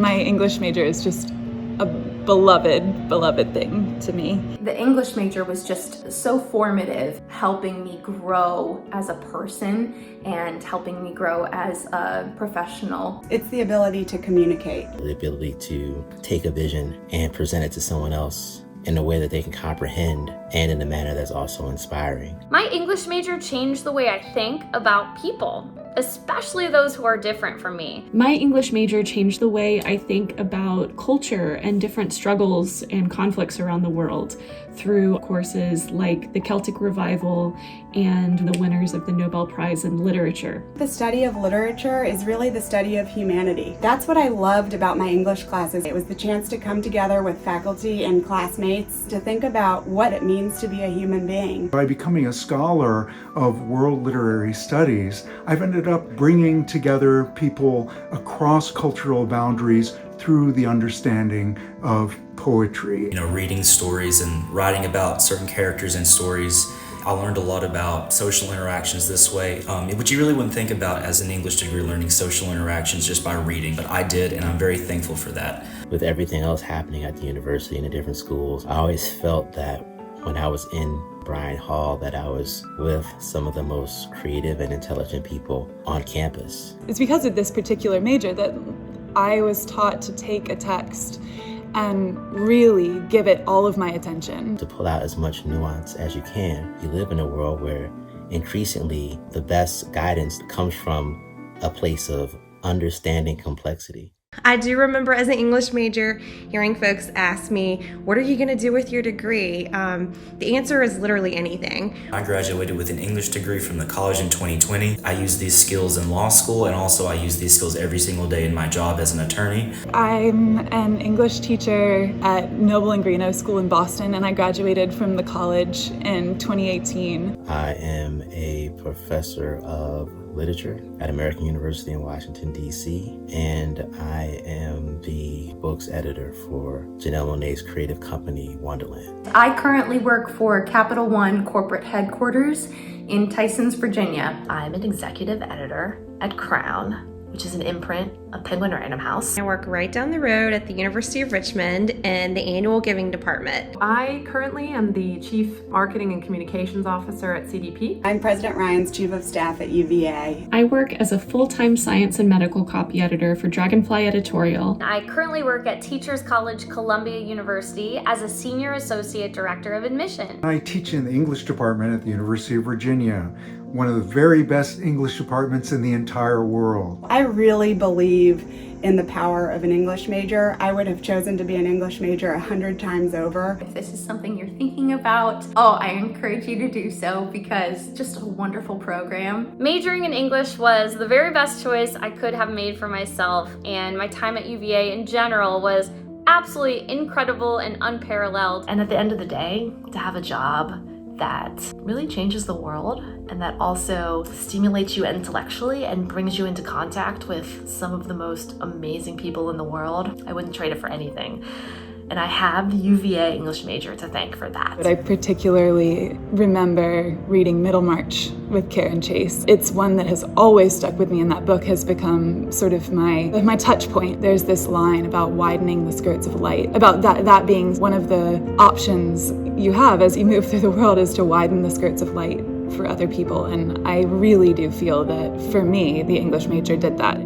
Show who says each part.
Speaker 1: my English major is just a beloved thing to me.
Speaker 2: The English major was just so formative, helping me grow as a person and helping me grow as a professional.
Speaker 3: It's the ability to communicate.
Speaker 4: The ability to take a vision and present it to someone else in a way that they can comprehend and in a manner that's also inspiring.
Speaker 5: My English major changed the way I think about people, especially those who are different from me.
Speaker 6: My English major changed the way I think about culture and different struggles and conflicts around the world through courses like the Celtic Revival and the winners of the Nobel Prize in Literature.
Speaker 3: The study of literature is really the study of humanity. That's what I loved about my English classes. It was the chance to come together with faculty and classmates to think about what it means to be a human being.
Speaker 7: By becoming a scholar of world literary studies, I've ended up bringing together people across cultural boundaries through the understanding of poetry.
Speaker 8: Reading stories and writing about certain characters in stories. I learned a lot about social interactions this way, which you really wouldn't think about as an English degree, learning social interactions just by reading, but I did, and I'm very thankful for that.
Speaker 4: With everything else happening at the university and the different schools, I always felt that when I was in Bryan Hall that I was with some of the most creative and intelligent people on campus.
Speaker 1: It's because of this particular major that I was taught to take a text and really give it all of my attention.
Speaker 4: To pull out as much nuance as you can. You live in a world where increasingly the best guidance comes from a place of understanding complexity.
Speaker 9: I do remember as an English major hearing folks ask me, what are you going to do with your degree? The answer is literally anything.
Speaker 8: I graduated with an English degree from the college in 2020. I use these skills in law school, and also I use these skills every single day in my job as an attorney.
Speaker 1: I'm an English teacher at Noble and Greenough School in Boston, and I graduated from the college in 2018.
Speaker 4: I am a professor of literature at American University in Washington, D.C., and I am the books editor for Janelle Monáe's creative company, Wonderland.
Speaker 2: I currently work for Capital One corporate headquarters in Tysons, Virginia.
Speaker 10: I'm an executive editor at Crown, which is an imprint of Penguin Random House.
Speaker 9: I work right down the road at the University of Richmond in the annual giving department.
Speaker 11: I currently am the Chief Marketing and Communications Officer at CDP.
Speaker 3: I'm President Ryan's Chief of Staff at UVA.
Speaker 6: I work as a full-time science and medical copy editor for Dragonfly Editorial.
Speaker 5: I currently work at Teachers College Columbia University as a Senior Associate Director of Admission.
Speaker 7: I teach in the English department at the University of Virginia, one of the very best English departments in the entire world.
Speaker 3: I really believe in the power of an English major. I would have chosen to be an English major 100 times over.
Speaker 2: If this is something you're thinking about, I encourage you to do so because it's just a wonderful program.
Speaker 5: Majoring in English was the very best choice I could have made for myself, and my time at UVA in general was absolutely incredible and unparalleled.
Speaker 10: And at the end of the day, to have a job that really changes the world and that also stimulates you intellectually and brings you into contact with some of the most amazing people in the world, I wouldn't trade it for anything. And I have the UVA English major to thank for that.
Speaker 1: But I particularly remember reading Middlemarch with Karen Chase. It's one that has always stuck with me, and that book has become sort of my touch point. There's this line about widening the skirts of light, about that being one of the options you have as you move through the world, is to widen the skirts of light for other people. And I really do feel that for me, the English major did that.